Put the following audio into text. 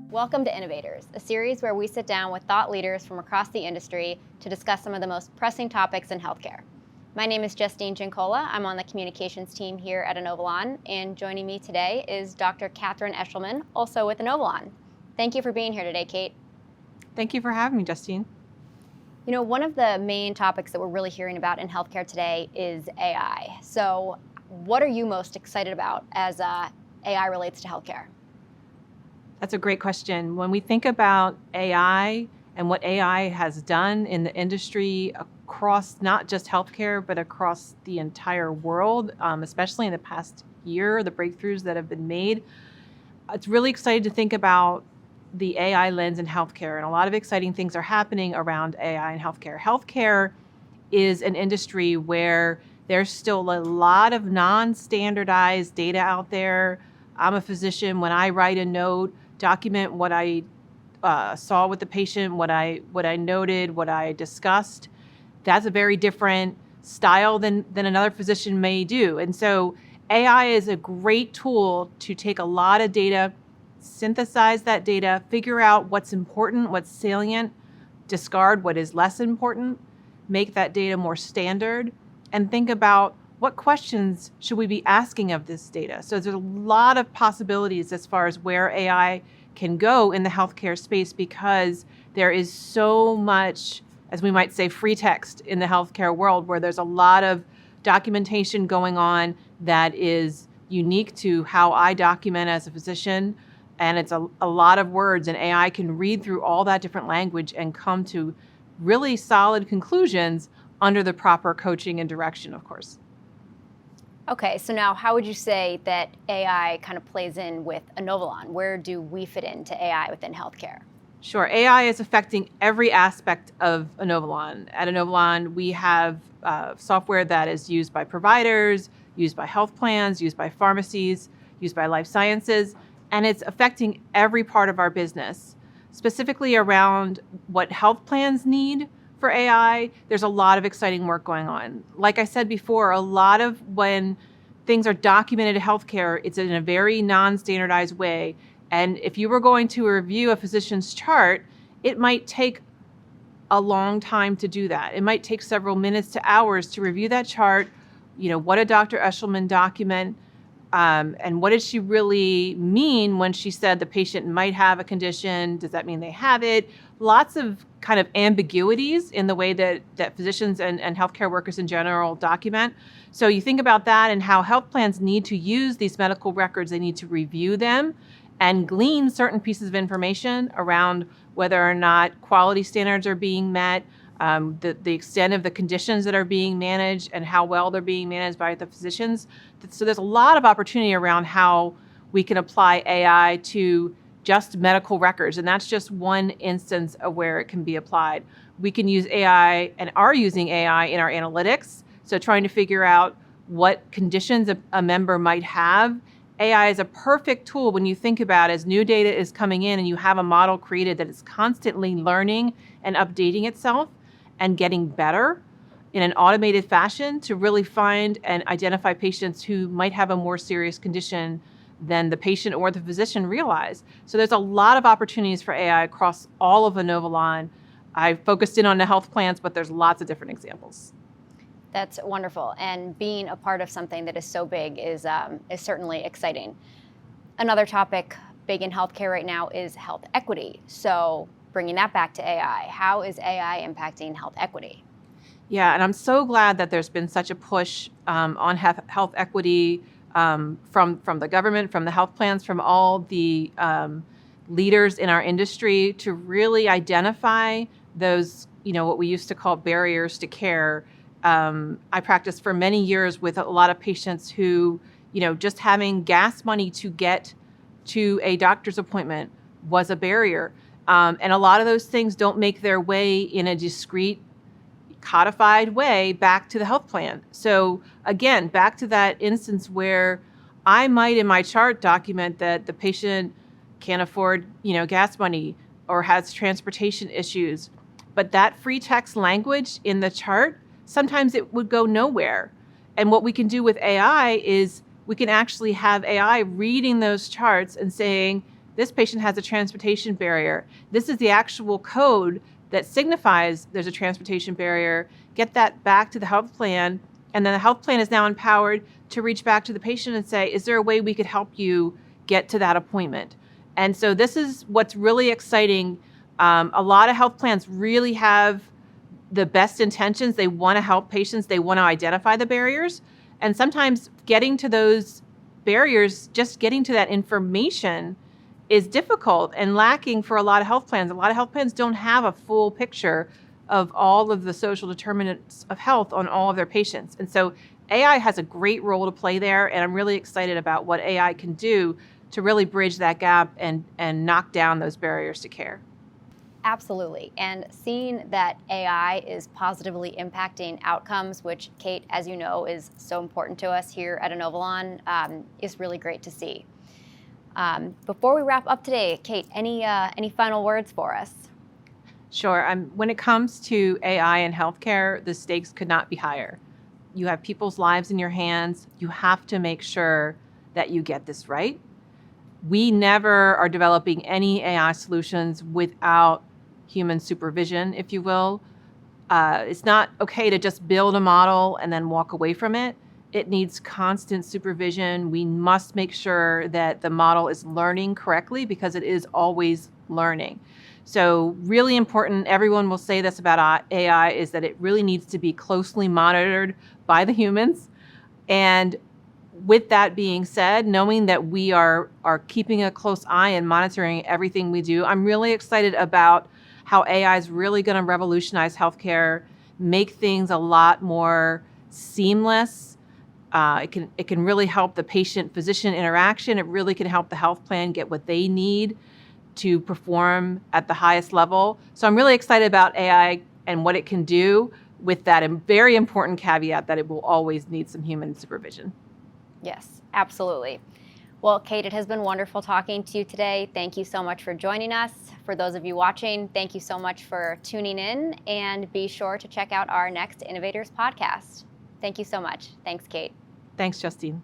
Welcome to INOvators, a series where we sit down with thought leaders from across the industry to discuss some of the most pressing topics in healthcare. My name is Justine Giancola. I'm on the communications team here at Inovalon, and joining me today is Dr. Kathryn Eshelman, also with Inovalon. Thank you for being here today, Kate. Thank you for having me, Justine. You know, one of the main topics that we're really hearing about in healthcare today is AI. So what are you most excited about as AI relates to healthcare? That's a great question. When we think about AI and what AI has done in the industry across not just healthcare, but across the entire world, especially in the past year, the breakthroughs that have been made, it's really exciting to think about the AI lens in healthcare. And a lot of exciting things are happening around AI in healthcare. Healthcare is an industry where there's still a lot of non-standardized data out there. I'm a physician. When I write a note, document what I saw with the patient, what I noted, what I discussed, that's a very different style than another physician may do. And so AI is a great tool to take a lot of data, synthesize that data, figure out what's important, what's salient, discard what is less important, make that data more standard, and think about what questions should we be asking of this data? So there's a lot of possibilities as far as where AI can go in the healthcare space, because there is so much, as we might say, free text in the healthcare world, where there's a lot of documentation going on that is unique to how I document as a physician. And it's a lot of words, and AI can read through all that different language and come to really solid conclusions under the proper coaching and direction, of course. Okay, so now how would you say that AI kind of plays in with Inovalon? Where do we fit into AI within healthcare? Sure. AI is affecting every aspect of Inovalon. At Inovalon, we have software that is used by providers, used by health plans, used by pharmacies, used by life sciences, and it's affecting every part of our business. Specifically around what health plans need for AI, there's a lot of exciting work going on. Like I said before, a lot of when things are documented in healthcare, it's in a very non-standardized way. And if you were going to review a physician's chart, it might take a long time to do that. It might take several minutes to hours to review that chart. You know, what did Dr. Eshelman document? And what did she really mean when she said the patient might have a condition? Does that mean they have it? Lots of kind of ambiguities in the way that physicians and healthcare workers in general document. So you think about that and how health plans need to use these medical records. They need to review them and glean certain pieces of information around whether or not quality standards are being met, the extent of the conditions that are being managed, and how well they're being managed by the physicians. So there's a lot of opportunity around how we can apply AI to just medical records, and that's just one instance of where it can be applied. We can use AI and are using AI in our analytics, so trying to figure out what conditions a member might have. AI is a perfect tool when you think about as new data is coming in and you have a model created that is constantly learning and updating itself and getting better in an automated fashion to really find and identify patients who might have a more serious condition than the patient or the physician realize. So there's a lot of opportunities for AI across all of Inovalon. I focused in on the health plans, but there's lots of different examples. That's wonderful. And being a part of something that is so big is certainly exciting. Another topic big in healthcare right now is health equity. So bringing that back to AI, how is AI impacting health equity? Yeah, and I'm so glad that there's been such a push on health equity from the government, from the health plans, from all the leaders in our industry to really identify those, what we used to call barriers to care. I practiced for many years with a lot of patients who, just having gas money to get to a doctor's appointment was a barrier. And a lot of those things don't make their way in a discrete, codified way back to the health plan. So again, back to that instance where I might in my chart document that the patient can't afford, gas money or has transportation issues. But that free text language in the chart, sometimes it would go nowhere. And what we can do with AI is we can actually have AI reading those charts and saying, this patient has a transportation barrier. This is the actual code that signifies there's a transportation barrier. Get that back to the health plan. And then the health plan is now empowered to reach back to the patient and say, is there a way we could help you get to that appointment? And so this is what's really exciting. A lot of health plans really have the best intentions. They want to help patients. They want to identify the barriers. And sometimes getting to those barriers, just getting to that information is difficult and lacking for a lot of health plans. A lot of health plans don't have a full picture of all of the social determinants of health on all of their patients. And so AI has a great role to play there, and I'm really excited about what AI can do to really bridge that gap and knock down those barriers to care. Absolutely. And seeing that AI is positively impacting outcomes, which, Kate, as you know, is so important to us here at Inovalon, is really great to see. Before we wrap up today, Kate, any final words for us? Sure. When it comes to AI in healthcare, the stakes could not be higher. You have people's lives in your hands. You have to make sure that you get this right. We never are developing any AI solutions without human supervision, if you will. It's not okay to just build a model and then walk away from it. It needs constant supervision. We must make sure that the model is learning correctly because it is always learning. So really important, everyone will say this about AI, is that it really needs to be closely monitored by the humans. And with that being said, knowing that we are keeping a close eye and monitoring everything we do, I'm really excited about how AI is really going to revolutionize healthcare, make things a lot more seamless. It can really help the patient-physician interaction. It really can help the health plan get what they need to perform at the highest level. So I'm really excited about AI and what it can do, with that very important caveat that it will always need some human supervision. Yes, absolutely. Well, Kate, it has been wonderful talking to you today. Thank you so much for joining us. For those of you watching, thank you so much for tuning in, and be sure to check out our next INOvators podcast. Thank you so much. Thanks, Kate. Thanks, Justine.